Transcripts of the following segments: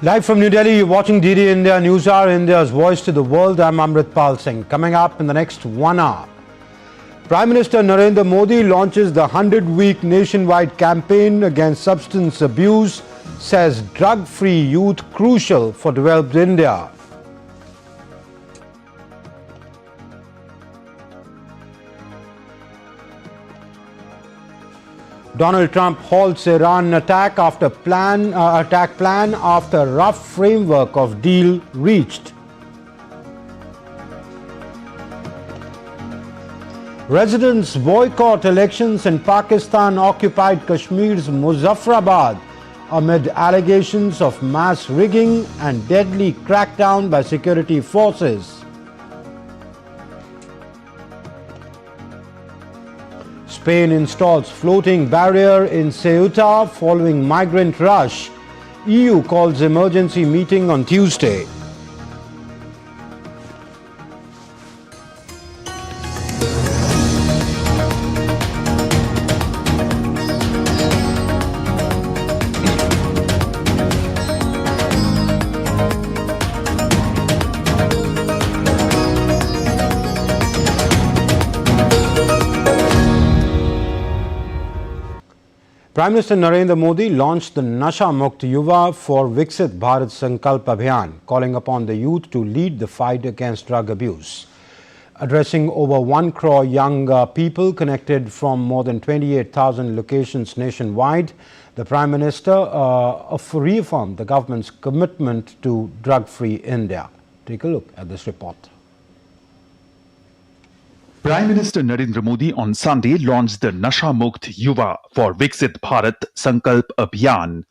Live from New Delhi, you're watching DD India News Hour, India's voice to the world. I'm Amritpal Singh. Coming up in the next 1 hour, Prime Minister Narendra Modi launches the 100-week nationwide campaign against substance abuse, says drug-free youth crucial for developed India. Donald Trump halts Iran attack plan after rough framework of deal reached. Residents boycott elections in Pakistan-occupied Kashmir's Muzaffarabad amid allegations of mass rigging and deadly crackdown by security forces. Spain installs floating barrier in Ceuta following migrant rush. EU calls emergency meeting on Tuesday. Prime Minister Narendra Modi launched the Nasha Mukt Yuva for Viksit Bharat Sankalp Abhiyan, calling upon the youth to lead the fight against drug abuse. Addressing over 1 crore young people connected from more than 28,000 locations nationwide, the Prime Minister reaffirmed the government's commitment to drug-free India. Take a look at this report. Prime Minister Narendra Modi on Sunday launched the Nasha Mukt Yuva for Viksit Bharat Sankalp Abhiyan.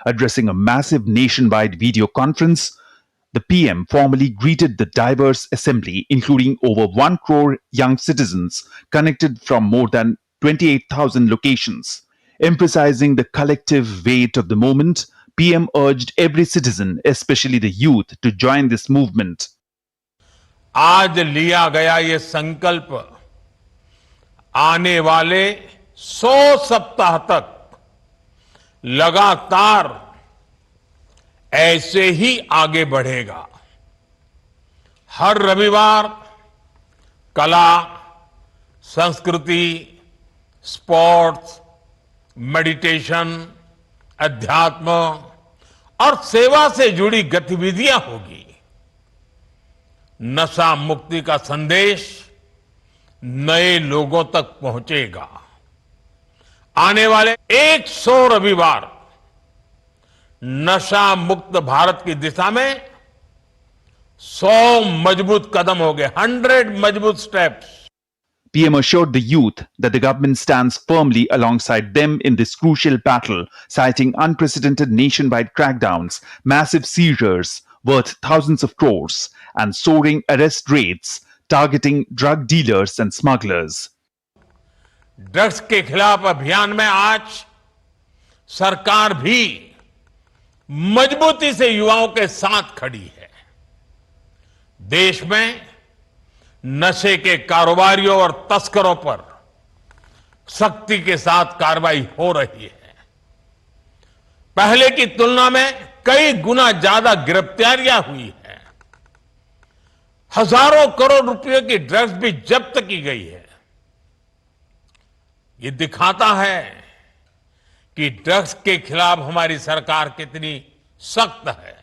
Addressing a massive nationwide video conference, the PM formally greeted the diverse assembly, including over 1 crore young citizens connected from more than 28,000 locations. Emphasizing the collective weight of the moment, PM urged every citizen, especially the youth, to join this movement. आज लिया गया ये संकल्प आने वाले 100 सप्ताह तक लगातार ऐसे ही आगे बढ़ेगा। हर रविवार कला, संस्कृति, स्पोर्ट्स, मेडिटेशन, अध्यात्म और सेवा से जुड़ी गतिविधियां होगी। नशा मुक्ति का संदेश नए लोगों तक पहुंचेगा। आने वाले 100 रविवार नशा मुक्त भारत की दिशा में 100 मजबूत कदम हो गए, 100 मजबूत steps. PM assured the youth that the government stands firmly alongside them in this crucial battle, citing unprecedented nationwide crackdowns, massive seizures worth thousands of crores, and soaring arrest rates targeting drug dealers and smugglers. Drugs के खिलाफ अभियान में आज सरकार भी मजबूती से युवाओं के साथ खड़ी है। देश में नशे के कारोबारियों और तस्करों पर सख्ती के साथ कार्रवाई हो रही है। पहले की तुलना में कई गुना ज्यादा गिरफ्तारियां हुई है। हजारों करोड़ रुपए की ड्रग्स भी जब्त की गई है। ये दिखाता है कि ड्रग्स के खिलाफ हमारी सरकार कितनी सख्त है।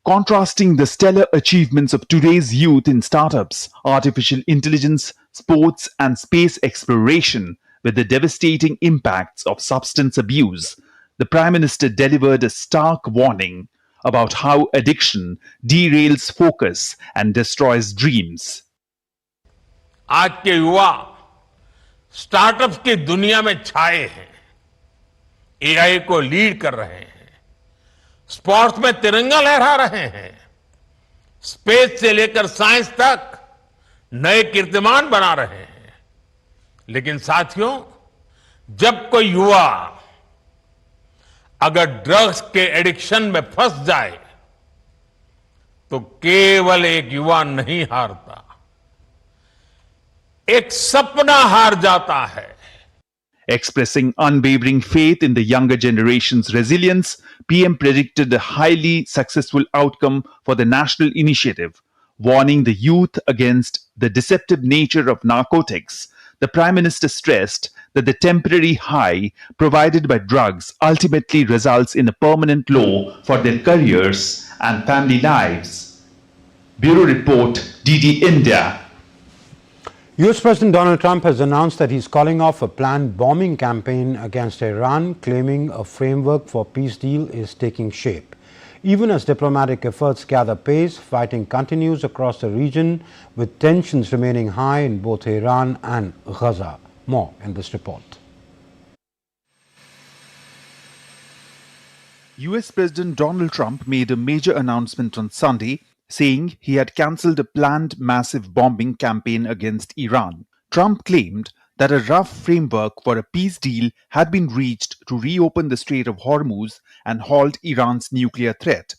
Contrasting the stellar achievements of today's youth in startups, artificial intelligence, sports, and space exploration with the devastating impacts of substance abuse, the Prime Minister delivered a stark warning about how addiction derails focus and destroys dreams. आज के युवा startups की दुनिया में छाए हैं, AI को lead कर रहे हैं, स्पोर्ट्स में तिरंगा लहरा रहे हैं, स्पेस से लेकर साइंस तक नए कीर्तिमान बना रहे हैं। लेकिन साथियों, जब कोई युवा अगर ड्रग्स के एडिक्शन में फंस जाए तो केवल एक युवा नहीं हारता, एक सपना हार जाता है। Expressing unwavering faith in the younger generation's resilience, PM predicted a highly successful outcome for the national initiative, warning the youth against the deceptive nature of narcotics. The Prime Minister stressed that the temporary high provided by drugs ultimately results in a permanent low for their careers and family lives. Bureau Report, DD India. US President Donald Trump has announced that he's calling off a planned bombing campaign against Iran, claiming a framework for peace deal is taking shape. Even as diplomatic efforts gather pace, fighting continues across the region, with tensions remaining high in both Iran and Gaza. More in this report. US President Donald Trump made a major announcement on Sunday, saying he had cancelled a planned massive bombing campaign against Iran. Trump claimed that a rough framework for a peace deal had been reached to reopen the Strait of Hormuz and halt Iran's nuclear threat.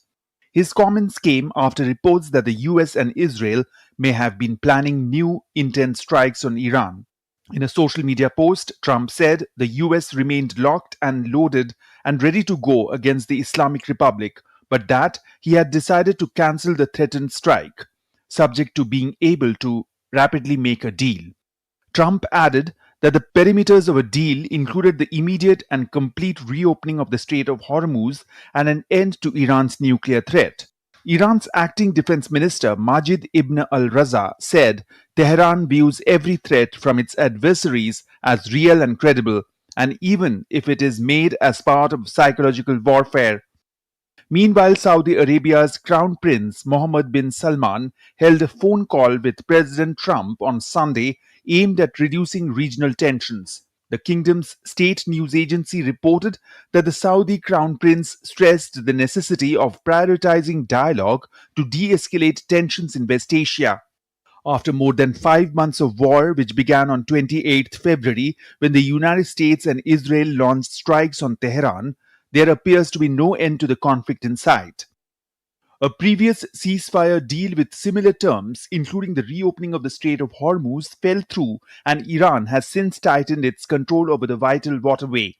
His comments came after reports that the US and Israel may have been planning new intense strikes on Iran. In a social media post, Trump said the US remained locked and loaded and ready to go against the Islamic Republic, but that he had decided to cancel the threatened strike, subject to being able to rapidly make a deal. Trump added that the perimeters of a deal included the immediate and complete reopening of the Strait of Hormuz and an end to Iran's nuclear threat. Iran's acting defense minister Majid Ibn al-Raza said Tehran views every threat from its adversaries as real and credible, and even if it is made as part of psychological warfare. Meanwhile, Saudi Arabia's Crown Prince Mohammed bin Salman held a phone call with President Trump on Sunday aimed at reducing regional tensions. The kingdom's state news agency reported that the Saudi Crown Prince stressed the necessity of prioritizing dialogue to de-escalate tensions in West Asia. After more than 5 months of war, which began on 28 February when the United States and Israel launched strikes on Tehran, there appears to be no end to the conflict in sight. A previous ceasefire deal with similar terms, including the reopening of the Strait of Hormuz, fell through, and Iran has since tightened its control over the vital waterway.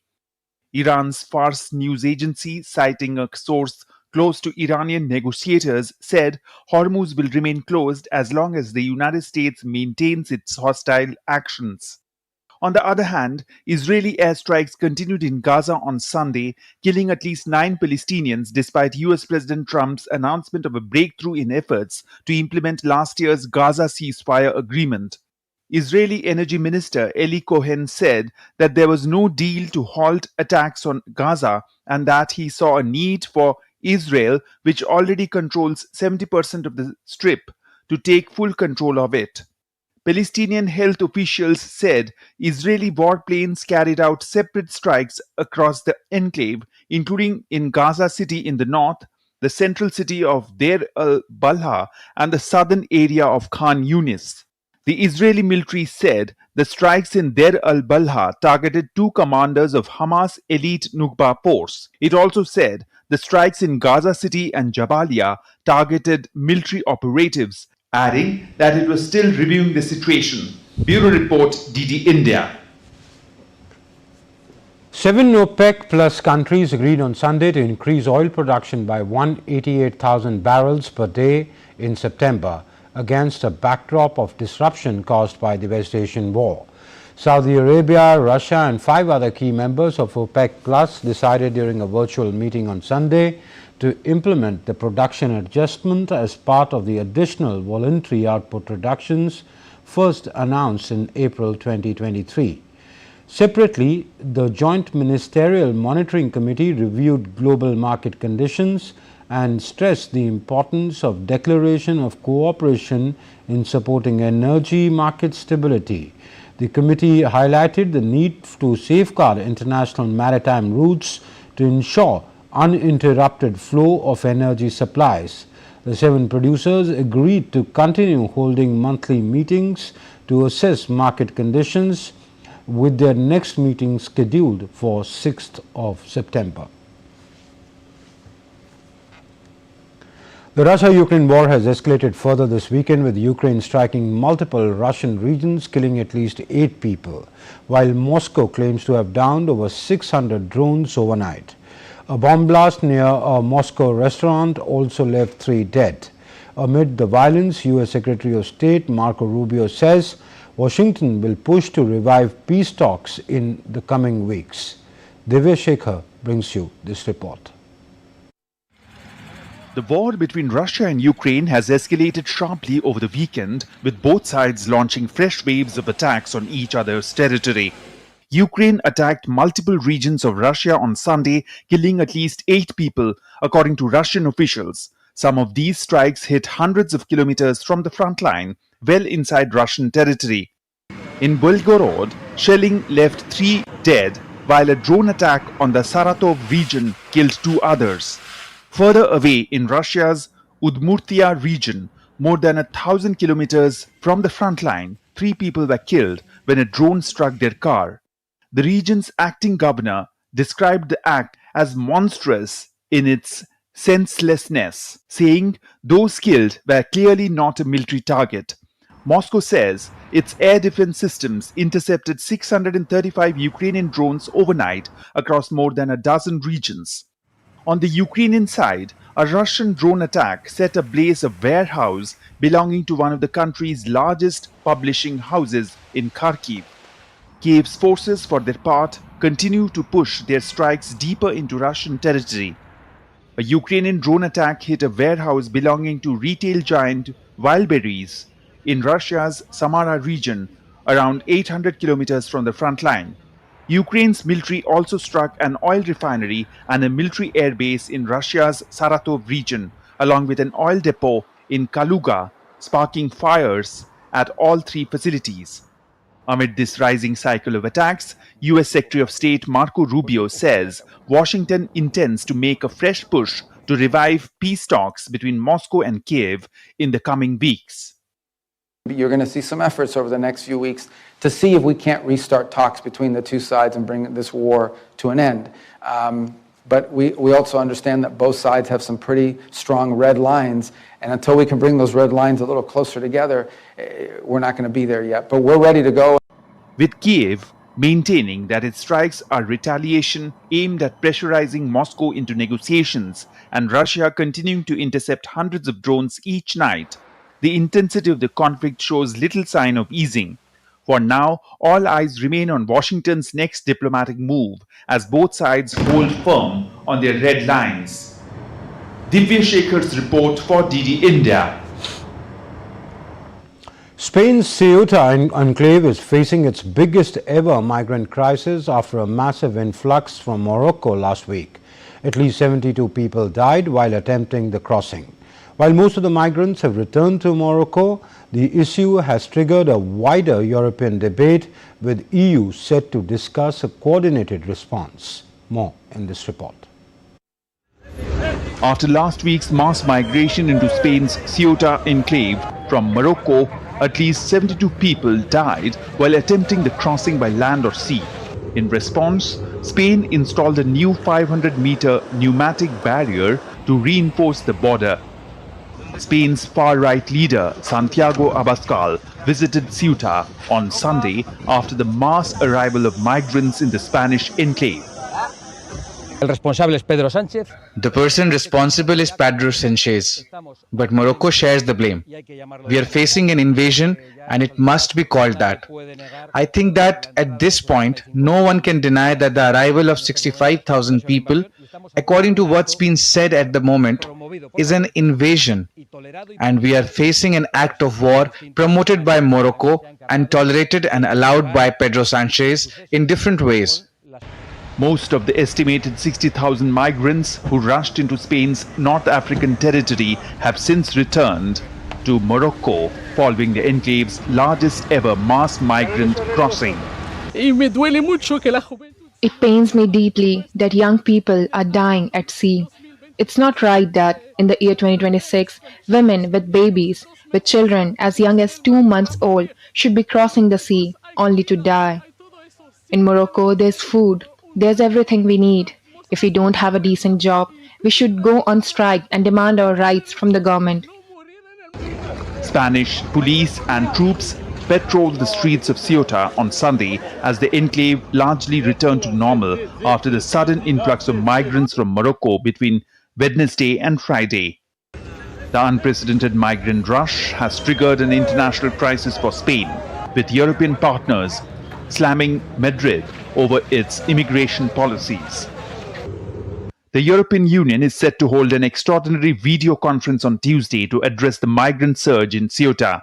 Iran's Fars news agency, citing a source close to Iranian negotiators, said Hormuz will remain closed as long as the United States maintains its hostile actions. On the other hand, Israeli airstrikes continued in Gaza on Sunday, killing at least 9 Palestinians despite US President Trump's announcement of a breakthrough in efforts to implement last year's Gaza ceasefire agreement. Israeli Energy Minister Eli Cohen said that there was no deal to halt attacks on Gaza and that he saw a need for Israel, which already controls 70% of the Strip, to take full control of it. Palestinian health officials said Israeli warplanes carried out separate strikes across the enclave, including in Gaza City in the north, the central city of Deir al-Balah, and the southern area of Khan Yunis. The Israeli military said the strikes in Deir al-Balah targeted 2 commanders of Hamas elite Nukba force. It also said the strikes in Gaza City and Jabalia targeted military operatives, adding that it was still reviewing the situation. Bureau Report, DD India. 7 OPEC plus countries agreed on Sunday to increase oil production by 188,000 barrels per day in September, against a backdrop of disruption caused by the West Asian war. Saudi Arabia, Russia and 5 other key members of OPEC Plus decided during a virtual meeting on Sunday to implement the production adjustment as part of the additional voluntary output reductions first announced in April 2023. Separately, the Joint Ministerial Monitoring Committee reviewed global market conditions and stressed the importance of declaration of cooperation in supporting energy market stability. The committee highlighted the need to safeguard international maritime routes to ensure uninterrupted flow of energy supplies. The 7 producers agreed to continue holding monthly meetings to assess market conditions, with their next meeting scheduled for 6th of September. The Russia-Ukraine war has escalated further this weekend, with Ukraine striking multiple Russian regions, killing at least 8 people, while Moscow claims to have downed over 600 drones overnight. A bomb blast near a Moscow restaurant also left 3 dead. Amid the violence, U.S. Secretary of State Marco Rubio says Washington will push to revive peace talks in the coming weeks. Divya Shekhar brings you this report. The war between Russia and Ukraine has escalated sharply over the weekend, with both sides launching fresh waves of attacks on each other's territory. Ukraine attacked multiple regions of Russia on Sunday, killing at least 8 people, according to Russian officials. Some of these strikes hit hundreds of kilometers from the front line, well inside Russian territory. In Bodyguard, shelling left 3 dead, while a drone attack on the Saratov region killed 2 others. Further away in Russia's Udmurtia region, more than 1,000 kilometers from the front line, 3 people were killed when a drone struck their car. The region's acting governor described the act as monstrous in its senselessness, saying those killed were clearly not a military target. Moscow says its air defense systems intercepted 635 Ukrainian drones overnight across more than a dozen regions. On the Ukrainian side, a Russian drone attack set ablaze a warehouse belonging to one of the country's largest publishing houses in Kharkiv. Kiev's forces, for their part, continue to push their strikes deeper into Russian territory. A Ukrainian drone attack hit a warehouse belonging to retail giant Wildberries in Russia's Samara region, around 800 kilometers from the front line. Ukraine's military also struck an oil refinery and a military airbase in Russia's Saratov region, along with an oil depot in Kaluga, sparking fires at all 3 facilities. Amid this rising cycle of attacks, U.S. Secretary of State Marco Rubio says Washington intends to make a fresh push to revive peace talks between Moscow and Kiev in the coming weeks. You're going to see some efforts over the next few weeks to see if we can't restart talks between the 2 sides and bring this war to an end. But we also understand that both sides have some pretty strong red lines, and until we can bring those red lines a little closer together, we're not going to be there yet. But we're ready to go. With Kiev maintaining that its strikes are retaliation aimed at pressurizing Moscow into negotiations, and Russia continuing to intercept hundreds of drones each night, the intensity of the conflict shows little sign of easing. For now, all eyes remain on Washington's next diplomatic move as both sides hold firm on their red lines. Divya Shekhar's report for DD India. Spain's Ceuta enclave is facing its biggest ever migrant crisis after a massive influx from Morocco last week. At least 72 people died while attempting the crossing. While most of the migrants have returned to Morocco, the issue has triggered a wider European debate, with EU set to discuss a coordinated response. More in this report. After last week's mass migration into Spain's Ceuta enclave from Morocco, at least 72 people died while attempting the crossing by land or sea. In response, Spain installed a new 500-meter pneumatic barrier to reinforce the border. Spain's far-right leader, Santiago Abascal, visited Ceuta on Sunday after the mass arrival of migrants in the Spanish enclave. The person responsible is Pedro Sanchez, but Morocco shares the blame. We are facing an invasion and it must be called that. I think that at this point, no one can deny that the arrival of 65,000 people, according to what's been said at the moment, is an invasion. And we are facing an act of war promoted by Morocco and tolerated and allowed by Pedro Sanchez in different ways. Most of the estimated 60,000 migrants who rushed into Spain's North African territory have since returned to Morocco following the enclave's largest ever mass migrant crossing. It pains me deeply that young people are dying at sea. It's not right that in the year 2026, women with babies, with children as young as 2 months old, should be crossing the sea only to die. In Morocco, there's food. There's everything we need. If we don't have a decent job, We should go on strike and demand our rights from the government. Spanish police and troops patrolled the streets of Ceuta on Sunday as the enclave largely returned to normal after the sudden influx of migrants from Morocco between Wednesday and Friday. The unprecedented migrant rush has triggered an international crisis for Spain, with European partners slamming Madrid over its immigration policies. The European Union is set to hold an extraordinary video conference on Tuesday to address the migrant surge in Ceuta.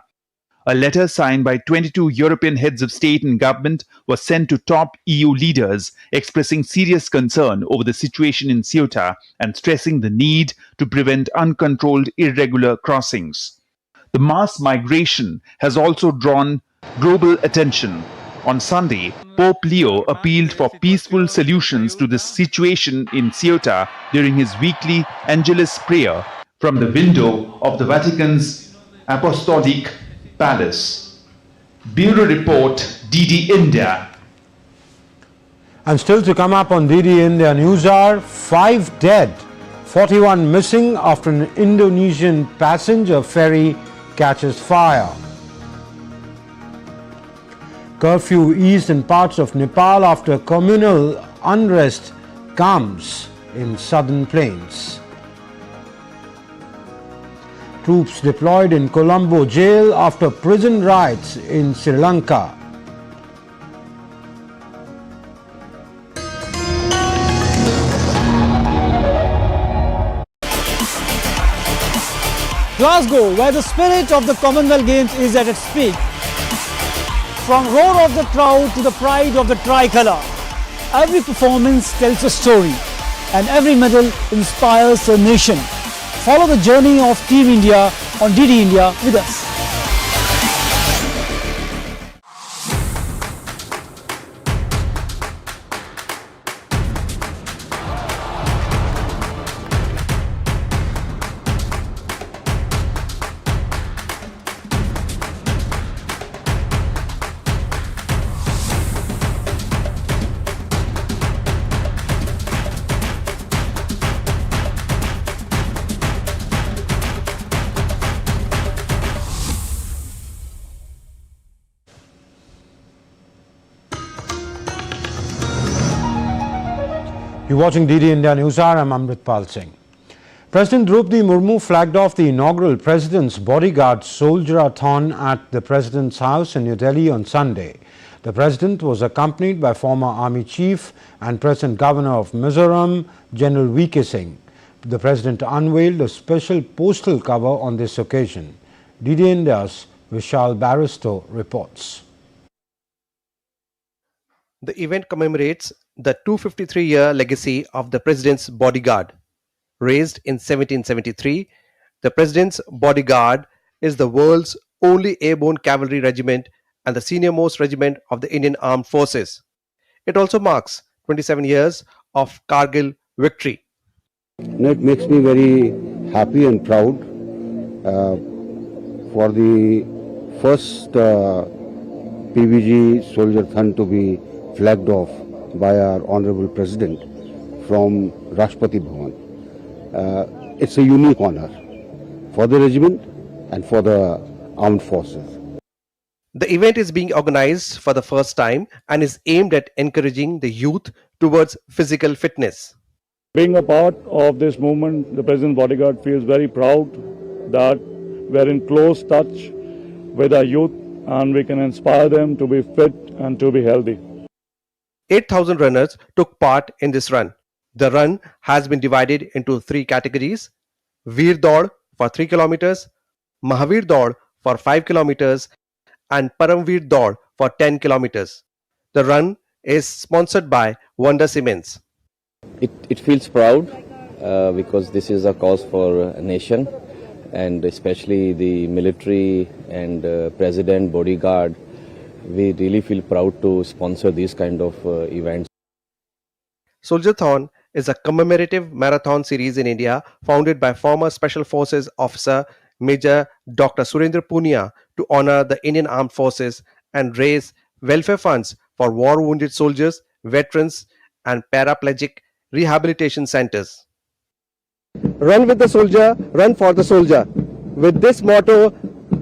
A letter signed by 22 European heads of state and government was sent to top EU leaders expressing serious concern over the situation in Ceuta and stressing the need to prevent uncontrolled irregular crossings. The mass migration has also drawn global attention. On Sunday, Pope Leo appealed for peaceful solutions to the situation in Ceuta during his weekly Angelus prayer from the window of the Vatican's Apostolic Palace. Bureau Report, DD India. And still to come up on DD India News Hour, 5 dead, 41 missing after an Indonesian passenger ferry catches fire. Curfew eased in parts of Nepal after communal unrest calms in southern plains. Troops deployed in Colombo jail after prison riots in Sri Lanka. Glasgow, where the spirit of the Commonwealth Games is at its peak. From roar of the crowd to the pride of the tricolour, every performance tells a story and every medal inspires a nation. Follow the journey of Team India on DD India with us. You're watching DD India News Hour. I'm Amritpal Singh. President Draupadi Murmu flagged off the inaugural President's Bodyguard soldier-a-thon at the President's house in New Delhi on Sunday. The President was accompanied by former Army Chief and Present Governor of Mizoram, General V.K. Singh. The President unveiled a special postal cover on this occasion. DD India's Vishal Baristo reports. The event commemorates the 253-year legacy of the President's Bodyguard. Raised in 1773, the President's Bodyguard is the world's only airborne cavalry regiment and the senior-most regiment of the Indian Armed Forces. It also marks 27 years of Kargil victory. It makes me very happy and proud for the first PVG soldier-a-thon to be flagged off by our Honorable President from Rashtrapati Bhavan. It's a unique honor for the regiment and for the armed forces. The event is being organized for the first time and is aimed at encouraging the youth towards physical fitness. Being a part of this movement, the President's Bodyguard feels very proud that we're in close touch with our youth and we can inspire them to be fit and to be healthy. 8,000 runners took part in this run. The run has been divided into 3 categories: Veer Daud for 3 kilometers, Mahavir Daud for 5 kilometers, and Paramveer Daud for 10 kilometers. The run is sponsored by Wonder Cements. It feels proud because this is a cause for a nation, and especially the military and President, Bodyguard. We really feel proud to sponsor these kind of events. Soldier-a-thon is a commemorative marathon series in India founded by former Special Forces officer Major Dr. Surendra Punia to honor the Indian Armed Forces and raise welfare funds for war-wounded soldiers, veterans, and paraplegic rehabilitation centers. Run with the soldier, run for the soldier. With this motto,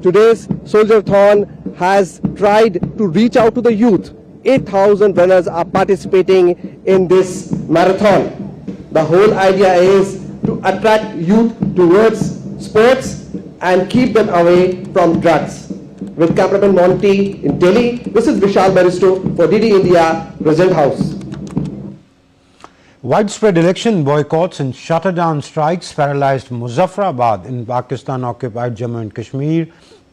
today's Soldier-thon has tried to reach out to the youth. 8,000 runners are participating in this marathon. The whole idea is to attract youth towards sports and keep them away from drugs. With cameraman Monty in Delhi, this is Vishal Baristo for DD India, President House. Widespread election boycotts and shutdown strikes paralyzed Muzaffarabad in Pakistan-occupied Jammu and Kashmir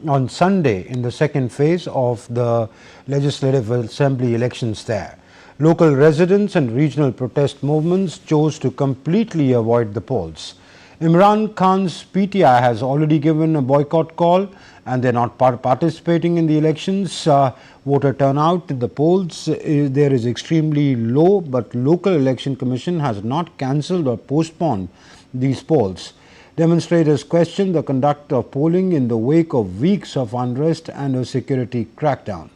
on Sunday in the second phase of the Legislative Assembly elections there. Local residents and regional protest movements chose to completely avoid the polls. Imran Khan's PTI has already given a boycott call and they are not participating in the elections. Voter turnout in the polls there is extremely low, but local election commission has not cancelled or postponed these polls. Demonstrators questioned the conduct of polling in the wake of weeks of unrest and a security crackdown.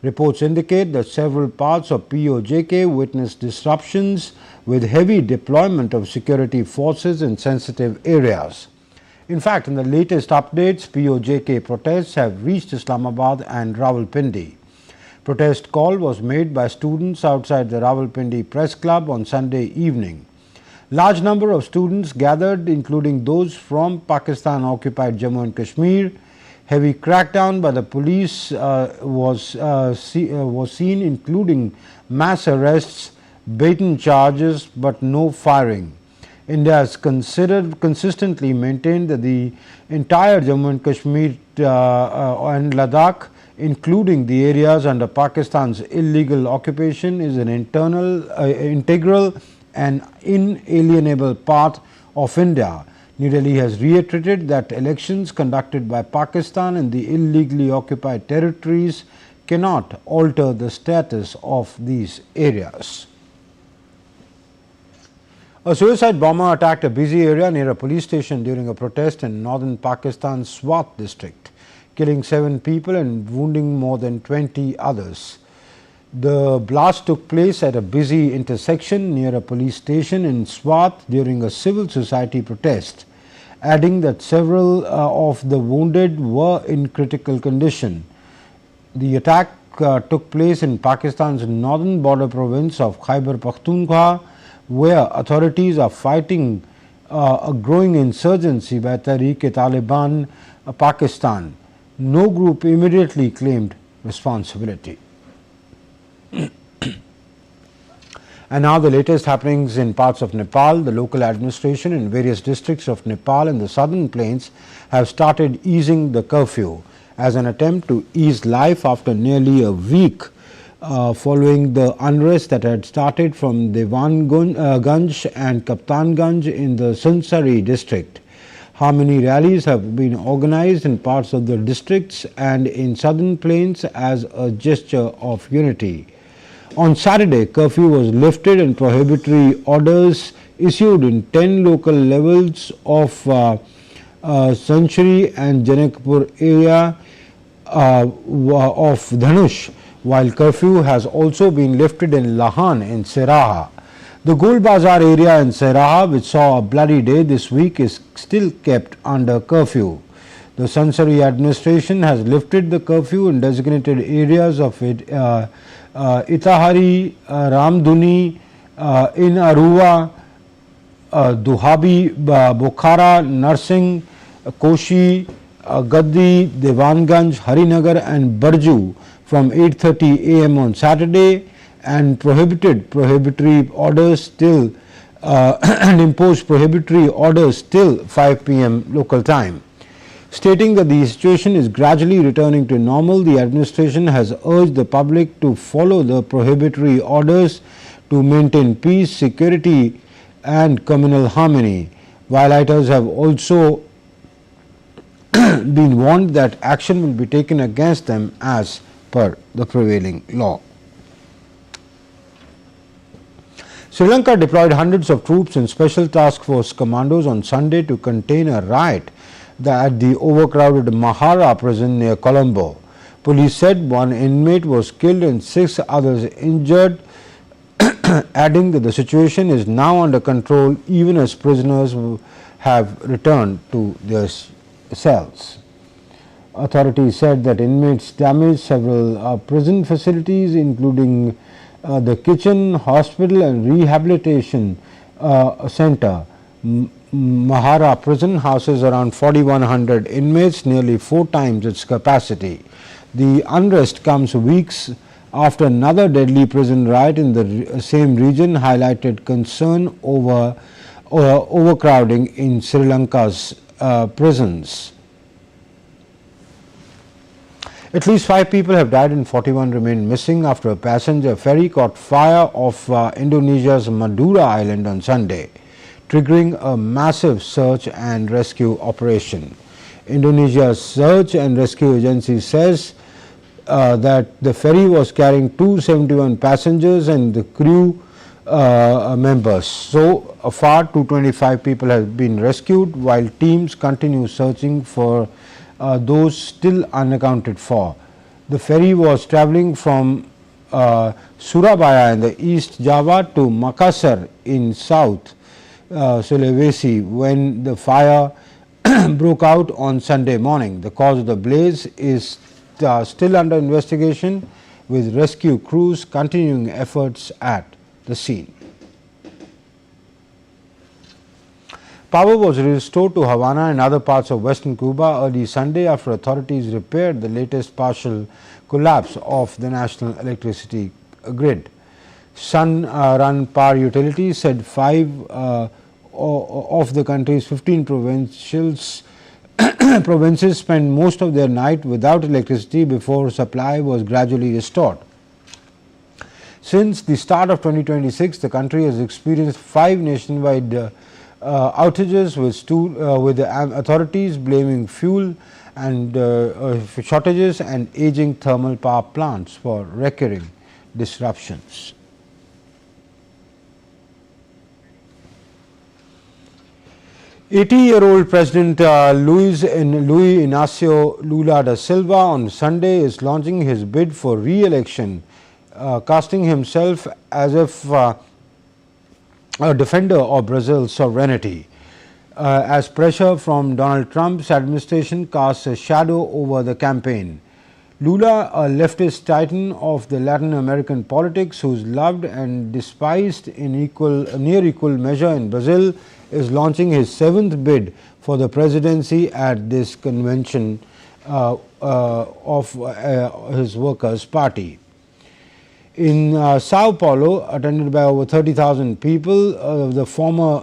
Reports indicate that several parts of POJK witnessed disruptions with heavy deployment of security forces in sensitive areas. In fact, in the latest updates, POJK protests have reached Islamabad and Rawalpindi. Protest call was made by students outside the Rawalpindi Press Club on Sunday evening. Large number of students gathered, including those from Pakistan-occupied Jammu and Kashmir. Heavy crackdown by the police was seen, including mass arrests, beaten charges, but no firing. India has consistently maintained that the entire Jammu and Kashmir and Ladakh, including the areas under Pakistan's illegal occupation, is an integral and inalienable part of India. New Delhi has reiterated that elections conducted by Pakistan in the illegally occupied territories cannot alter the status of these areas. A suicide bomber attacked a busy area near a police station during a protest in northern Pakistan's Swat district, killing 7 people and wounding more than 20 others. The blast took place at a busy intersection near a police station in Swat during a civil society protest, adding that several of the wounded were in critical condition. The attack took place in Pakistan's northern border province of Khyber Pakhtunkhwa, where authorities are fighting a growing insurgency by Tehreek-e-Taliban Pakistan. No group immediately claimed responsibility. And now the latest happenings in parts of Nepal. The local administration in various districts of Nepal and the southern plains have started easing the curfew as an attempt to ease life after nearly a week following the unrest that had started from Devanganj and Kaptanganj in the Sunsari district. Harmony rallies have been organized in parts of the districts and in southern plains as a gesture of unity. On Saturday, curfew was lifted and prohibitory orders issued in 10 local levels of Sanchari and Janakpur area of Dhanush, while curfew has also been lifted in Lahan in Seraha. The Gol Bazar area in Seraha, which saw a bloody day this week, is still kept under curfew. The Sansari administration has lifted the curfew in designated areas of Itahari, Ramduni, in Aruva, Duhabi, Bukhara, Narsing, Koshi, Gaddi, Devanganj, Harinagar and Barju from 8:30 a.m. on Saturday, and prohibitory orders still and imposed prohibitory orders till 5 p.m. local time. Stating that the situation is gradually returning to normal, the administration has urged the public to follow the prohibitory orders to maintain peace, security and communal harmony. Violators have also been warned that action will be taken against them as per the prevailing law. Sri Lanka deployed hundreds of troops and special task force commandos on Sunday to contain a riot at the overcrowded Mahara prison near Colombo. Police said 1 inmate was killed and 6 others injured, adding that the situation is now under control even as prisoners have returned to their cells. Authorities said that inmates damaged several prison facilities, including the kitchen, hospital and rehabilitation center. Mahara prison houses around 4,100 inmates, nearly 4 times its capacity. The unrest comes weeks after another deadly prison riot in the same region highlighted concern over overcrowding in Sri Lanka's prisons. At least 5 people have died and 41 remain missing after a passenger ferry caught fire off Indonesia's Madura island on Sunday, triggering a massive search and rescue operation. Indonesia's search and rescue agency says that the ferry was carrying 271 passengers and the crew members. So far, 225 people have been rescued, while teams continue searching for those still unaccounted for. The ferry was travelling from Surabaya in the East Java to Makassar in South Sulawesi when the fire broke out on Sunday morning. The cause of the blaze is still under investigation, with rescue crews continuing efforts at the scene. Power was restored to Havana and other parts of western Cuba early Sunday after authorities repaired the latest partial collapse of the national electricity grid. Sun-run power utilities said 5 of the country's 15 provinces spent most of their night without electricity before supply was gradually restored. Since the start of 2026, the country has experienced 5 nationwide outages, with the authorities blaming fuel and shortages and aging thermal power plants for recurring disruptions. "80-year-old President Luis Inacio Lula da Silva on Sunday is launching his bid for re-election, casting himself as if a defender of Brazil's sovereignty, as pressure from Donald Trump's administration casts a shadow over the campaign. Lula, a leftist titan of the Latin American politics who is loved and despised in near equal measure in Brazil, is launching his 7th bid for the presidency at this convention of his Workers' Party. In Sao Paulo, attended by over 30,000 people, the former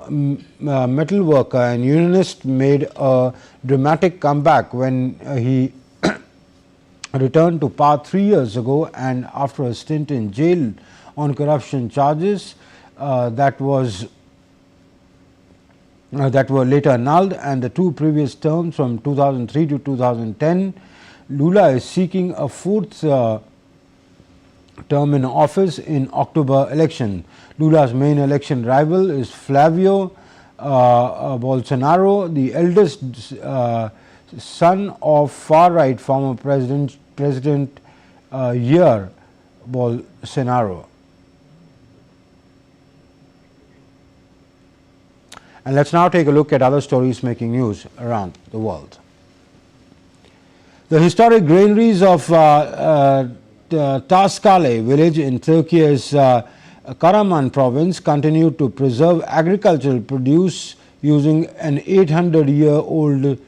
metal worker and unionist made a dramatic comeback when he returned to power 3 years ago, and after a stint in jail on corruption charges that were later annulled, and the 2 previous terms from 2003 to 2010, Lula is seeking a 4th term in office in October election. Lula's main election rival is Flavio Bolsonaro, the eldest son of far-right former President Jair Bolsonaro. And let's now take a look at other stories making news around the world. The historic granaries of Taskale village in Turkey's Karaman province continue to preserve agricultural produce using an 800-year-old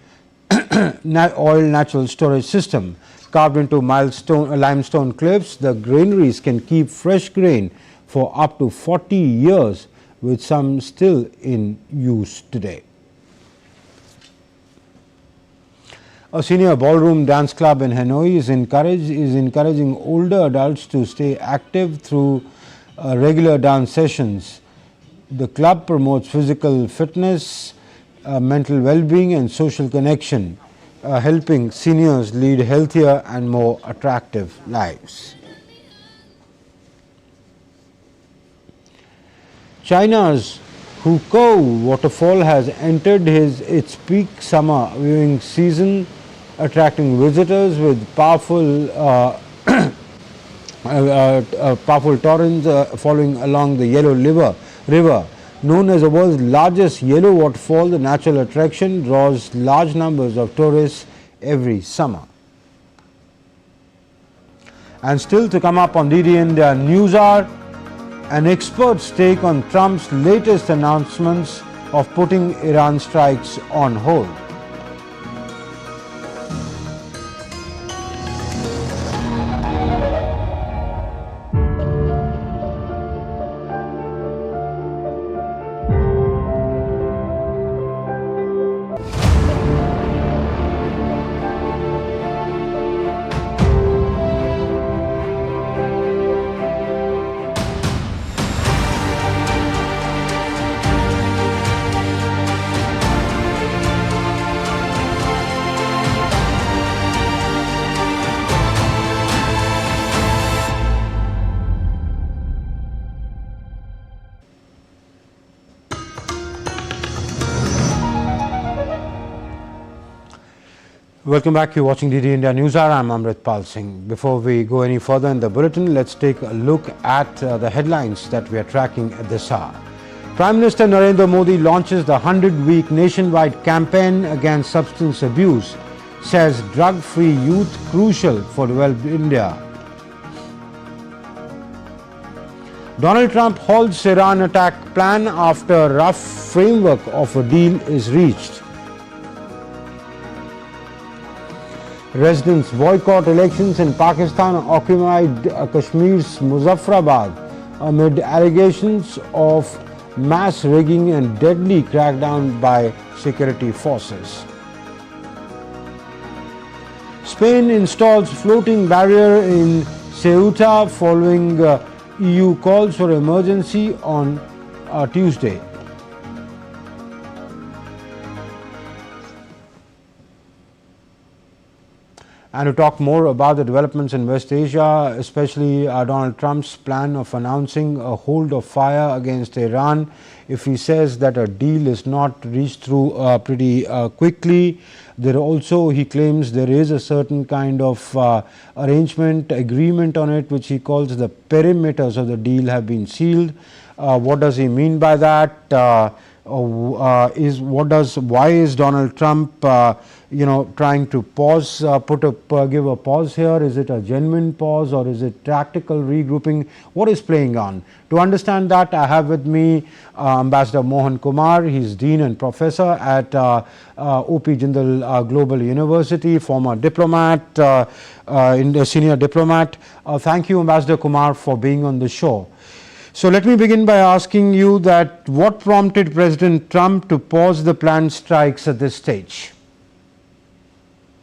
oil natural storage system. Carved into limestone cliffs, the granaries can keep fresh grain for up to 40 years, with some still in use today. A senior ballroom dance club in Hanoi is encouraging older adults to stay active through regular dance sessions. The club promotes physical fitness, mental well-being and social connection, helping seniors lead healthier and more attractive lives. China's Hukou waterfall has entered its peak summer viewing season, attracting visitors with powerful torrents following along the Yellow River, Known as the world's largest yellow waterfall, the natural attraction draws large numbers of tourists every summer. And still to come up on DD India News Hour, an expert's take on Trump's latest announcements of putting Iran strikes on hold. Welcome back. You're watching DD India News Hour. I'm Amritpal Singh. Before we go any further in the bulletin, let's take a look at the headlines that we are tracking at this hour. Prime Minister Narendra Modi launches the 100-week nationwide campaign against substance abuse, says drug-free youth crucial for developed India. Donald Trump halts Iran attack plan after rough framework of a deal is reached. Residents boycott elections in Pakistan occupied Kashmir's Muzaffarabad amid allegations of mass rigging and deadly crackdown by security forces. Spain installs floating barrier in Ceuta following EU calls for emergency on Tuesday. And to talk more about the developments in West Asia, especially Donald Trump's plan of announcing a hold of fire against Iran if he says that a deal is not reached through pretty quickly. There also, he claims, there is a certain kind of arrangement, agreement on it, which he calls the perimeters of the deal have been sealed. What does he mean by that? Why is Donald Trump trying to pause, give a pause here? Is it a genuine pause or is it tactical regrouping? What is playing on? To understand that, I have with me Ambassador Mohan Kumar. He's Dean and Professor at OP Jindal Global University, former diplomat, senior diplomat. Thank you, Ambassador Kumar, for being on the show. So let me begin by asking you that what prompted President Trump to pause the planned strikes at this stage?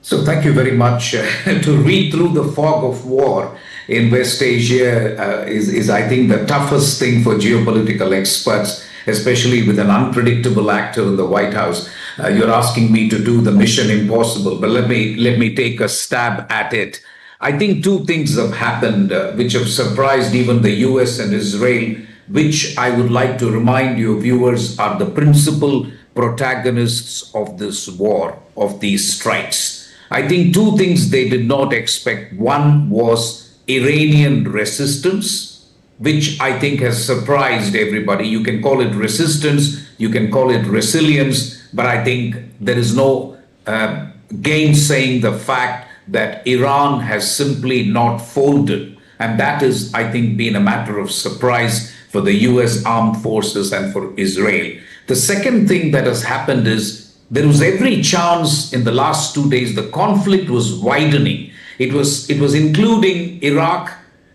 So thank you very much. To read through the fog of war in West Asia is, I think, the toughest thing for geopolitical experts, especially with an unpredictable actor in the White House. You're asking me to do the mission impossible, but let me take a stab at it. I think two things have happened which have surprised even the US and Israel, which I would like to remind you viewers are the principal protagonists of this war, of these strikes. I think two things they did not expect. One was Iranian resistance, which I think has surprised everybody. You can call it resistance, you can call it resilience, but I think there is no gainsaying the fact that Iran has simply not folded. And that is, I think, been a matter of surprise for the US armed forces and for Israel. The second thing that has happened is there was every chance in the last 2 days, the conflict was widening. It was including Iraq,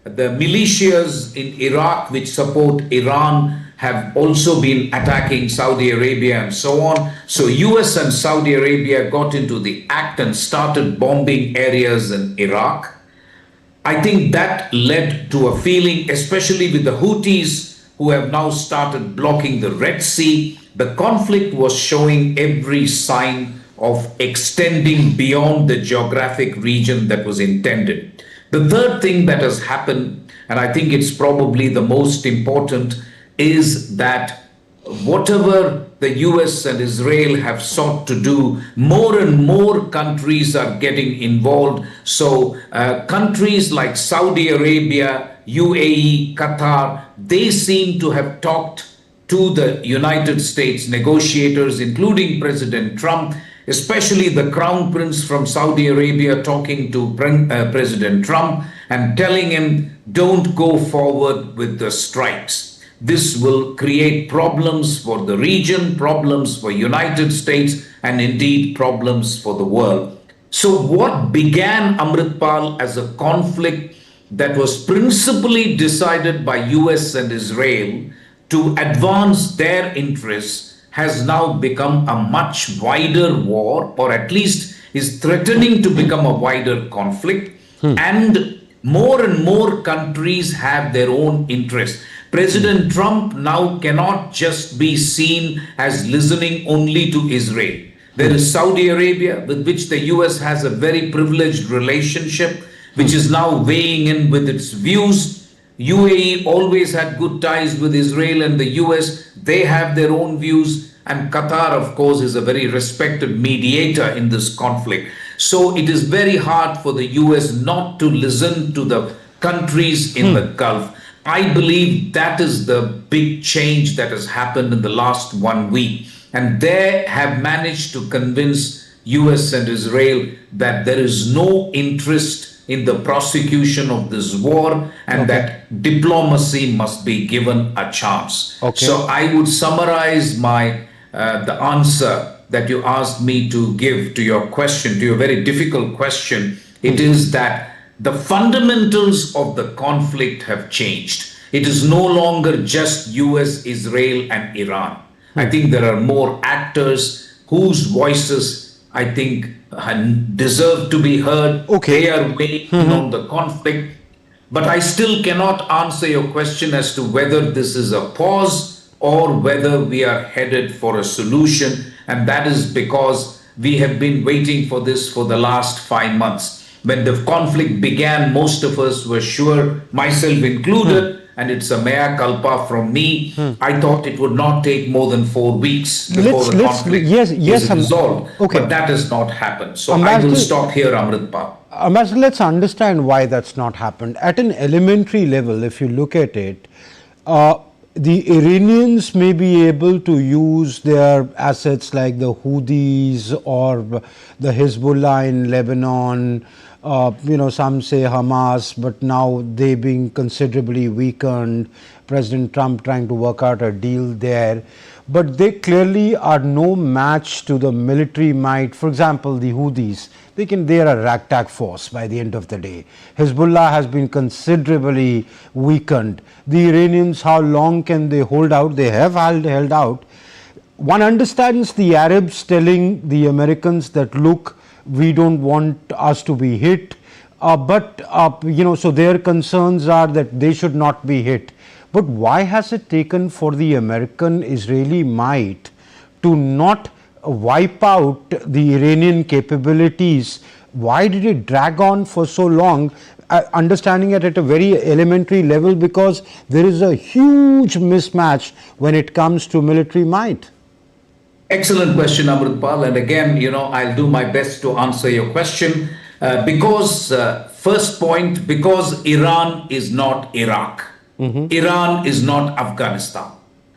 the militias in Iraq which support Iran have also been attacking Saudi Arabia and so on. So US and Saudi Arabia got into the act and started bombing areas in Iraq. I think that led to a feeling, especially with the Houthis who have now started blocking the Red Sea. The conflict was showing every sign of extending beyond the geographic region that was intended. The third thing that has happened, and I think it's probably the most important, is that whatever the US and Israel have sought to do, more and more countries are getting involved. So countries like Saudi Arabia, UAE, Qatar, they seem to have talked to the United States negotiators, including President Trump, especially the Crown Prince from Saudi Arabia talking to President Trump and telling him, don't go forward with the strikes. This will create problems for the region, problems for United States, and indeed problems for the world. So what began, Amritpal, as a conflict that was principally decided by US and Israel to advance their interests has now become a much wider war, or at least is threatening to become a wider conflict. And more countries have their own interests. President Trump now cannot just be seen as listening only to Israel. There is Saudi Arabia, with which the US has a very privileged relationship, which is now weighing in with its views. UAE always had good ties with Israel and the US. They have their own views. And Qatar, of course, is a very respected mediator in this conflict. So it is very hard for the US not to listen to the countries in the Gulf. I believe that is the big change that has happened in the last 1 week. And they have managed to convince US and Israel that there is no interest in the prosecution of this war, and that diplomacy must be given a chance. So I would summarize the answer that you asked me to give to your question, to your very difficult question. It is that the fundamentals of the conflict have changed. It is no longer just US, Israel, and Iran. I think there are more actors whose voices, I think, deserve to be heard. They are weighing on the conflict. But I still cannot answer your question as to whether this is a pause or whether we are headed for a solution. And that is because we have been waiting for this for the last 5 months. When the conflict began, most of us were sure, myself included, and it's a mea culpa from me, I thought it would not take more than 4 weeks before the conflict is resolved. But that has not happened. So I will stop here, Amritpal. Ambassador, let's understand why that's not happened. At an elementary level, if you look at it, the Iranians may be able to use their assets like the Houthis or the Hezbollah in Lebanon, some say Hamas, but now they being considerably weakened, President Trump trying to work out a deal there. But they clearly are no match to the military might. For example, the Houthis, they are a ragtag force by the end of the day. Hezbollah has been considerably weakened. The Iranians, how long can they hold out? They have held out. One understands the Arabs telling the Americans that, look, we don't want us to be hit, so their concerns are that they should not be hit. But why has it taken for the American-Israeli might to not wipe out the Iranian capabilities? Why did it drag on for so long? Understanding it at a very elementary level, because there is a huge mismatch when it comes to military might. Excellent question, Amritpal. And again, I'll do my best to answer your question. First point, because Iran is not Iraq. Iran is not Afghanistan.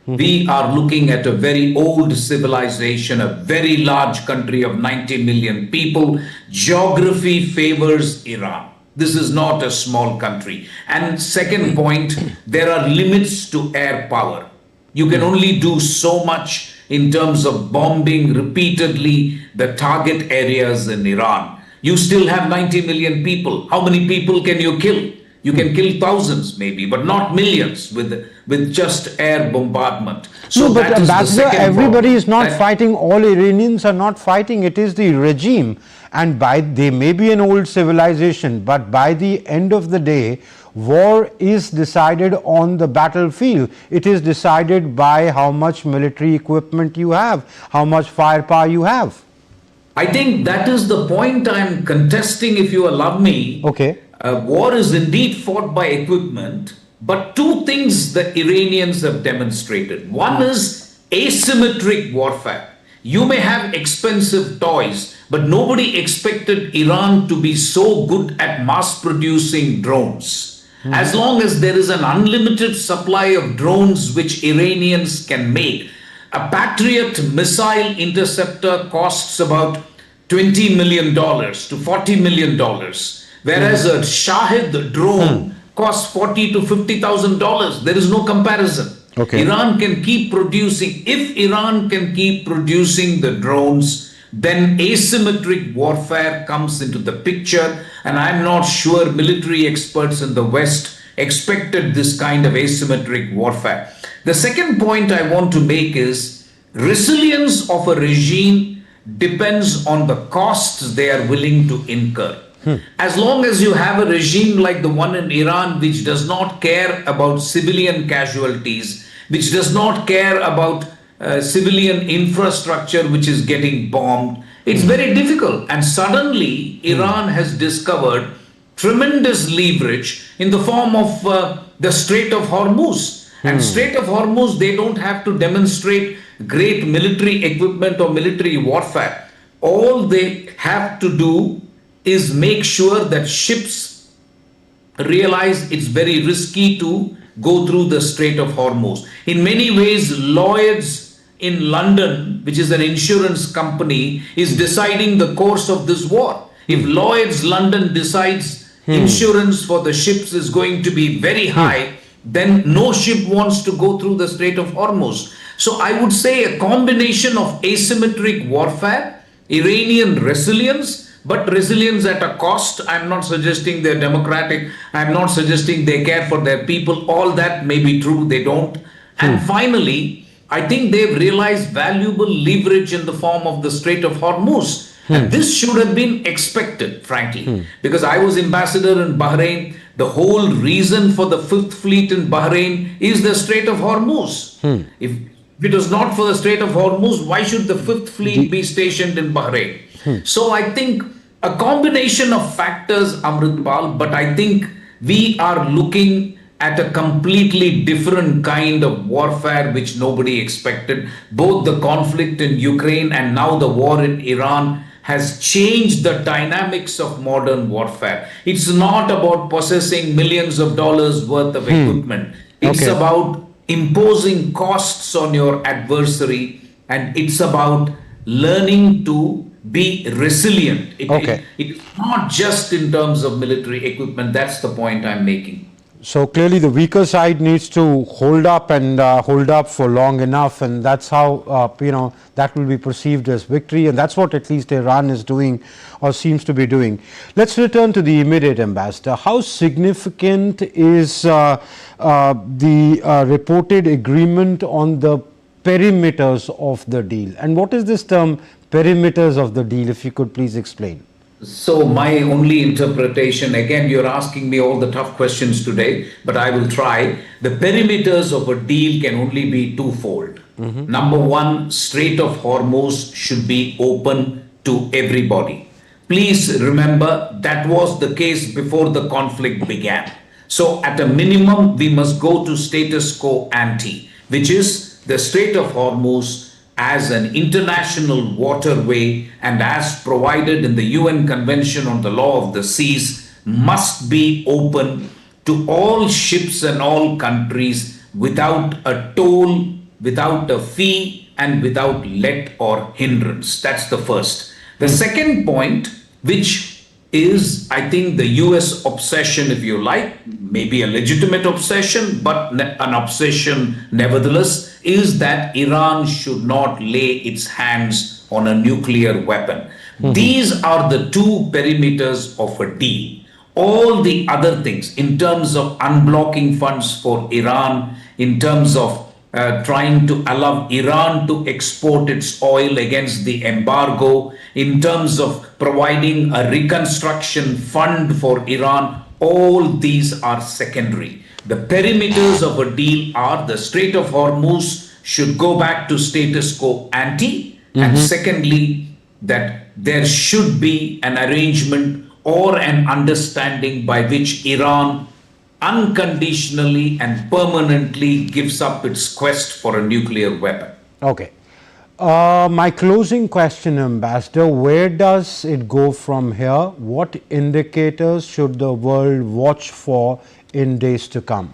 We are looking at a very old civilization, a very large country of 90 million people. Geography favors Iran. This is not a small country. And second point, there are limits to air power. You can only do so much in terms of bombing repeatedly the target areas in Iran. You still have 90 million people. How many people can you kill? You can kill thousands maybe, but not millions with just air bombardment. So but Ambassador, everybody is not fighting. All Iranians are not fighting. It is the regime. And they may be an old civilization, but by the end of the day, war is decided on the battlefield. It is decided by how much military equipment you have, how much firepower you have. I think that is the point I'm contesting, if you allow me. War is indeed fought by equipment, but two things the Iranians have demonstrated. One is asymmetric warfare. You may have expensive toys, but nobody expected Iran to be so good at mass producing drones. As long as there is an unlimited supply of drones which Iranians can make, a Patriot missile interceptor costs about $20 million to $40 million, whereas a Shahid drone costs $40,000 to $50,000. There is no comparison. Okay. Iran can keep producing. If Iran can keep producing the drones, then asymmetric warfare comes into the picture. And I'm not sure military experts in the West expected this kind of asymmetric warfare. The second point I want to make is resilience of a regime depends on the costs they are willing to incur. As long as you have a regime like the one in Iran, which does not care about civilian casualties, which does not care about civilian infrastructure which is getting bombed, it's very difficult. And suddenly, Iran has discovered tremendous leverage in the form of the Strait of Hormuz. And Strait of Hormuz, they don't have to demonstrate great military equipment or military warfare. All they have to do is make sure that ships realize it's very risky to go through the Strait of Hormuz. In many ways, Lloyd's in London, which is an insurance company, is deciding the course of this war. If Lloyd's London decides insurance for the ships is going to be very high, then no ship wants to go through the Strait of Hormuz. So I would say a combination of asymmetric warfare, Iranian resilience, but resilience at a cost. I'm not suggesting they're democratic. I'm not suggesting they care for their people. All that may be true. They don't. And finally, I think they've realized valuable leverage in the form of the Strait of Hormuz. And this should have been expected, frankly, because I was ambassador in Bahrain. The whole reason for the Fifth Fleet in Bahrain is the Strait of Hormuz. If it was not for the Strait of Hormuz, why should the Fifth Fleet be stationed in Bahrain? So I think a combination of factors, Amritpal, but I think we are looking at a completely different kind of warfare which nobody expected. Both the conflict in Ukraine and now the war in Iran has changed the dynamics of modern warfare. It's not about possessing millions of dollars worth of equipment. It's about imposing costs on your adversary, and it's about learning to be resilient. It's not just in terms of military equipment. That's the point I'm making. So clearly the weaker side needs to hold up and hold up for long enough, and that's how that will be perceived as victory, and that's what at least Iran is doing or seems to be doing. Let's return to the immediate, Ambassador. How significant is the reported agreement on the perimeters of the deal, and what is this term perimeters of the deal, if you could please explain? So my only interpretation, again, you're asking me all the tough questions today, but I will try. The perimeters of a deal can only be twofold. Number one, Strait of Hormuz should be open to everybody. Please remember that was the case before the conflict began. So at a minimum, we must go to status quo ante, which is the Strait of Hormuz as an international waterway and as provided in the UN Convention on the Law of the Seas must be open to all ships and all countries without a toll, without a fee, and without let or hindrance. That's the first. The second point, which is, I think, the US obsession, if you like, maybe a legitimate obsession, but an obsession nevertheless, is that Iran should not lay its hands on a nuclear weapon. These are the two perimeters of a deal. All the other things, in terms of unblocking funds for Iran, in terms of trying to allow Iran to export its oil against the embargo, in terms of providing a reconstruction fund for Iran, all these are secondary. The perimeters of a deal are the Strait of Hormuz should go back to status quo ante, and secondly, that there should be an arrangement or an understanding by which Iran unconditionally and permanently gives up its quest for a nuclear weapon. Okay. My closing question, Ambassador, where does it go from here? What indicators should the world watch for in days to come?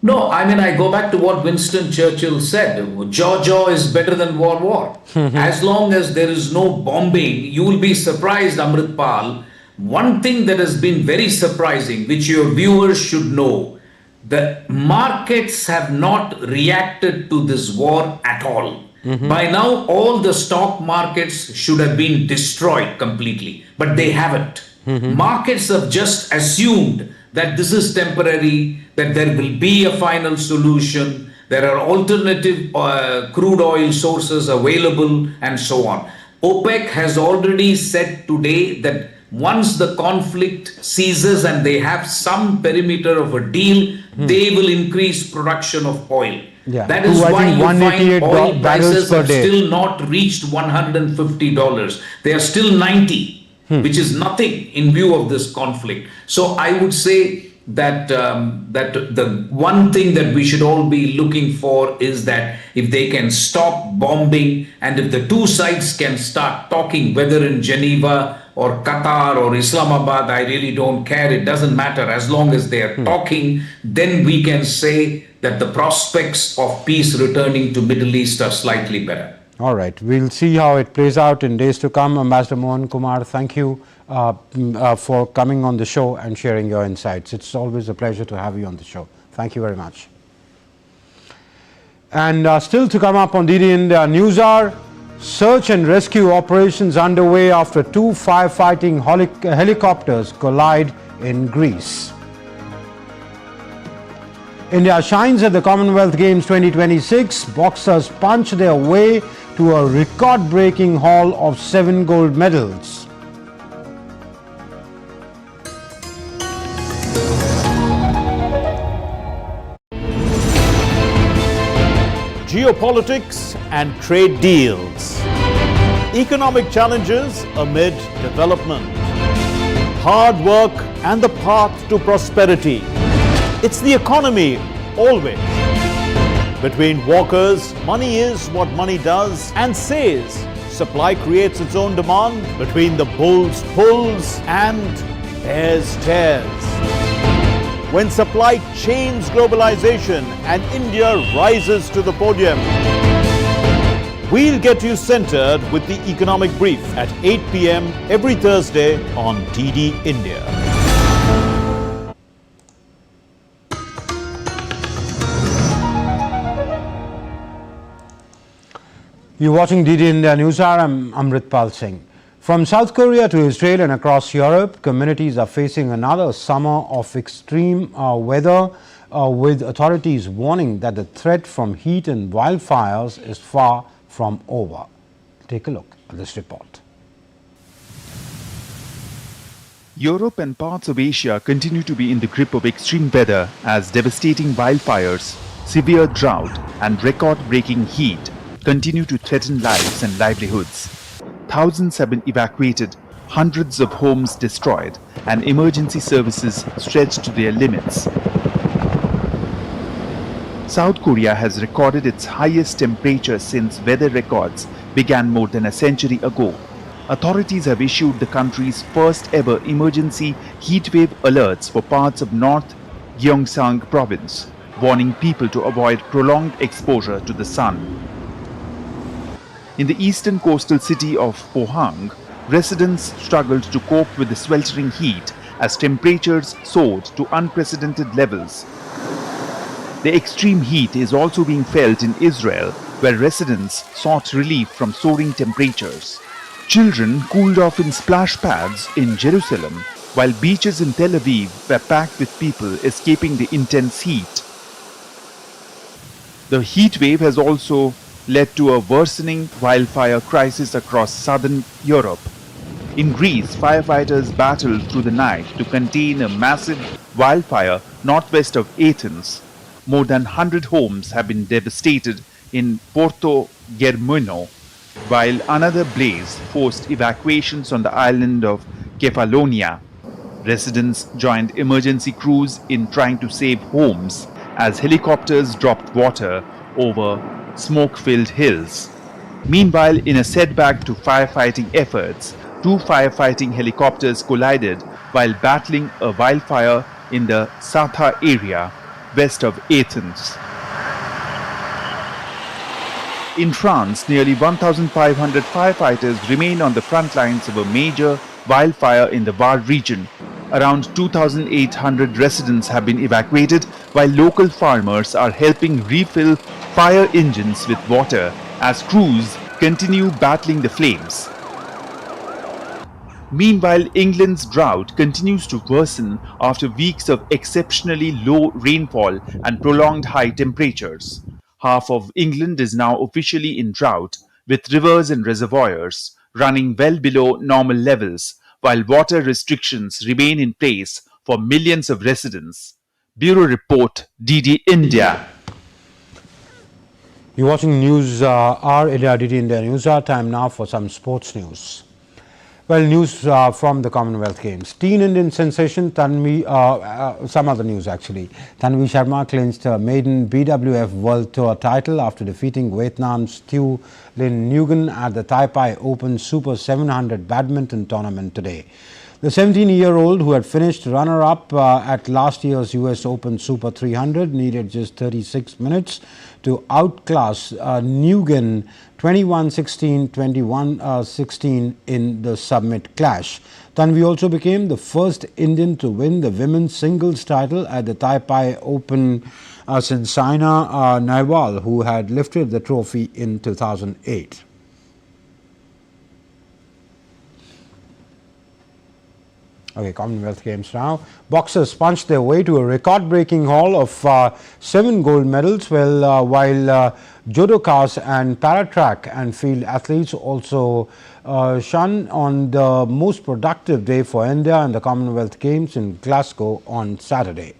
No, I mean, I go back to what Winston Churchill said. Jaw is better than war. As long as there is no bombing, you will be surprised, Amritpal. One thing that has been very surprising, which your viewers should know, the markets have not reacted to this war at all. By now, all the stock markets should have been destroyed completely, but they haven't. Markets have just assumed that this is temporary, that there will be a final solution, there are alternative crude oil sources available, and so on. OPEC has already said today that once the conflict ceases and they have some perimeter of a deal, they will increase production of oil. Yeah. That is why you find oil prices per have day. still not reached $150. They are still 90. Which is nothing in view of this conflict. So I would say that that the one thing that we should all be looking for is that if they can stop bombing and if the two sides can start talking, whether in Geneva or Qatar or Islamabad, I really don't care. It doesn't matter. As long as they are talking, then we can say that the prospects of peace returning to Middle East are slightly better. All right, we'll see how it plays out in days to come. Ambassador Mohan Kumar, thank you for coming on the show and sharing your insights. It's always a pleasure to have you on the show. Thank you very much. And still to come up on DD India News Hour, search and rescue operations underway after two firefighting helicopters collide in Greece. India shines at the Commonwealth Games 2026. Boxers punch their way to a record-breaking haul of 7 gold medals. Geopolitics and trade deals. Economic challenges amid development. Hard work and the path to prosperity. It's the economy, always. Between walkers, money is what money does and says. Supply creates its own demand. Between the bulls pulls and bears tears. When supply chains globalization and India rises to the podium. We'll get you centered with the Economic Brief at 8 p.m. every Thursday on DD India. You're watching DD India News Hour. I'm Amritpal Singh. From South Korea to Israel and across Europe, communities are facing another summer of extreme weather, with authorities warning that the threat from heat and wildfires is far from over. Take a look at this report. Europe and parts of Asia continue to be in the grip of extreme weather as devastating wildfires, severe drought, and record-breaking heat continue to threaten lives and livelihoods. Thousands have been evacuated, hundreds of homes destroyed, and emergency services stretched to their limits. South Korea has recorded its highest temperature since weather records began more than a century ago. Authorities have issued the country's first ever emergency heatwave alerts for parts of North Gyeongsang province, warning people to avoid prolonged exposure to the sun. In the eastern coastal city of Pohang, residents struggled to cope with the sweltering heat as temperatures soared to unprecedented levels. The extreme heat is also being felt in Israel, where residents sought relief from soaring temperatures. Children cooled off in splash pads in Jerusalem, while beaches in Tel Aviv were packed with people escaping the intense heat. The heat wave has also led to a worsening wildfire crisis across southern Europe. In Greece, firefighters battled through the night to contain a massive wildfire northwest of Athens. More than 100 homes have been devastated in Porto Germano, while another blaze forced evacuations on the island of Kefalonia. Residents joined emergency crews in trying to save homes as helicopters dropped water over smoke-filled hills. Meanwhile, in a setback to firefighting efforts, two firefighting helicopters collided while battling a wildfire in the Ceuta area west of Athens. In France, nearly 1,500 firefighters remain on the front lines of a major wildfire in the Var region. Around 2,800 residents have been evacuated, while local farmers are helping refill fire engines with water as crews continue battling the flames. Meanwhile, England's drought continues to worsen after weeks of exceptionally low rainfall and prolonged high temperatures. Half of England is now officially in drought, with rivers and reservoirs running well below normal levels, while water restrictions remain in place for millions of residents. Bureau Report, DD India. You're watching News Hour, DD India News Hour. Time now for some sports news. Well, news from the Commonwealth Games. Teen Indian sensation some other news actually. Tanvi Sharma clinched her maiden BWF World Tour title after defeating Vietnam's Thu Lin Nguyen at the Taipei Open Super 700 badminton tournament today. The 17-year-old, who had finished runner-up at last year's US Open Super 300, needed just 36 minutes to outclass Nguyen 21-16, 21-16 in the submit clash. Tanvi also became the first Indian to win the women's singles title at the Taipei Open since Saina Nehwal, who had lifted the trophy in 2008. Okay, Commonwealth Games now. Boxers punched their way to a record-breaking haul of 7 gold medals, while judokas and paratrack and field athletes also shone on the most productive day for India in the Commonwealth Games in Glasgow on Saturday.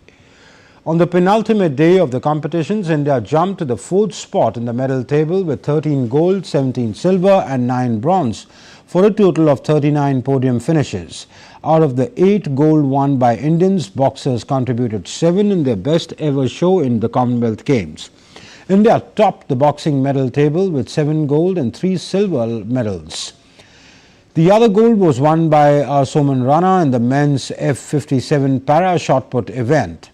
On the penultimate day of the competitions, India jumped to the 4th spot in the medal table with 13 gold, 17 silver and 9 bronze, for a total of 39 podium finishes. Out of the 8 gold won by Indians, boxers contributed 7 in their best ever show in the Commonwealth Games. India topped the boxing medal table with 7 gold and 3 silver medals. The other gold was won by Soman Rana in the men's F57 para shot put event.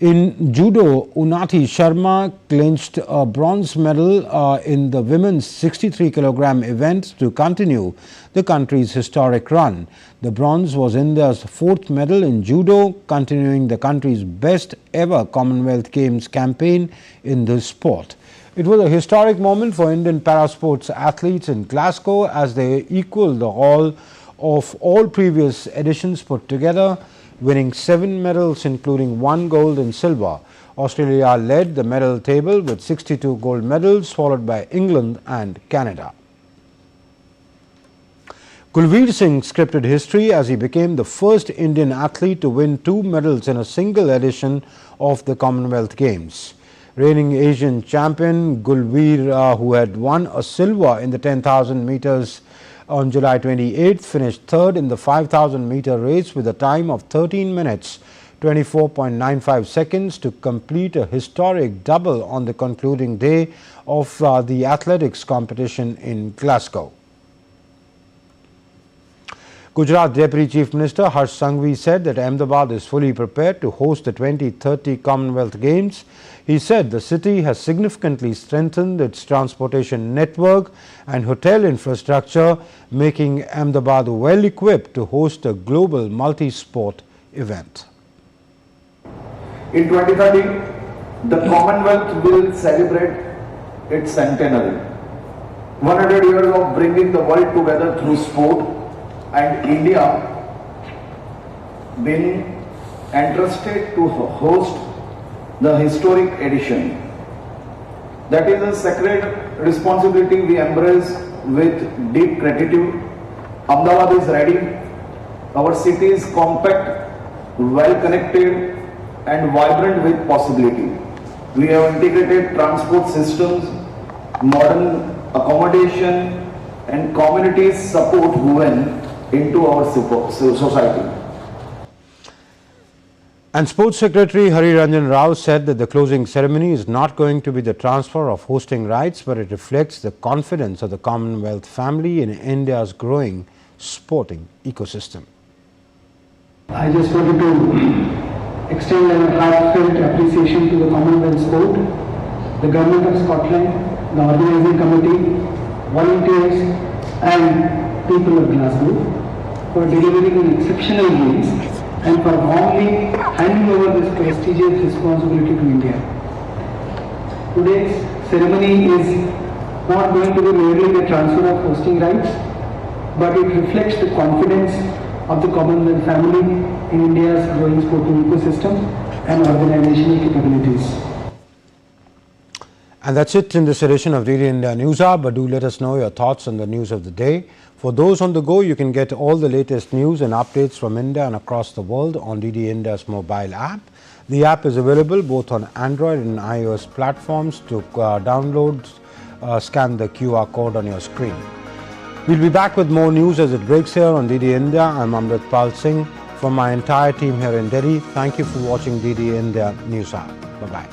In judo, Unnati Sharma clinched a bronze medal in the women's 63 kg event to continue the country's historic run. The bronze was India's 4th medal in judo, continuing the country's best ever Commonwealth Games campaign in this sport. It was a historic moment for Indian parasports athletes in Glasgow as they equaled the haul of all previous editions put together, winning 7 medals including 1 gold and silver. Australia led the medal table with 62 gold medals, followed by England and Canada. Gulveer Singh scripted history as he became the first Indian athlete to win 2 medals in a single edition of the Commonwealth Games. Reigning Asian champion Gulveer, who had won a silver in the 10,000 meters on July 28th, finished 3rd in the 5,000 meter race with a time of 13 minutes 24.95 seconds to complete a historic double on the concluding day of the athletics competition in Glasgow. Gujarat Deputy Chief Minister Harsh Sanghvi said that Ahmedabad is fully prepared to host the 2030 Commonwealth Games. He said the city has significantly strengthened its transportation network and hotel infrastructure, making Ahmedabad well equipped to host a global multi-sport event. In 2030, the Commonwealth will celebrate its centenary. 100 years of bringing the world together through sport, and India being entrusted to host the historic edition. That is a sacred responsibility we embrace with deep gratitude. Ahmedabad is ready. Our city is compact, well connected and vibrant with possibility. We have integrated transport systems, modern accommodation and community support woven into our society. And Sports Secretary Hari Ranjan Rao said that the closing ceremony is not going to be the transfer of hosting rights, but it reflects the confidence of the Commonwealth family in India's growing sporting ecosystem. I just wanted to extend our heartfelt appreciation to the Commonwealth Sport, the Government of Scotland, the organising committee, volunteers and people of Glasgow for delivering an exceptional games and for warmly handing over this prestigious responsibility to India. Today's ceremony is not going to be merely the transfer of hosting rights, but it reflects the confidence of the Commonwealth family in India's growing sporting ecosystem and organizational capabilities. And that's it in this edition of DD India News Hour, but do let us know your thoughts on the news of the day. For those on the go, you can get all the latest news and updates from India and across the world on DD India's mobile app. The app is available both on Android and iOS platforms. To download, scan the QR code on your screen. We'll be back with more news as it breaks here on DD India. I'm Amritpal Singh. From my entire team here in Delhi, thank you for watching DD India News Hour. Bye-bye.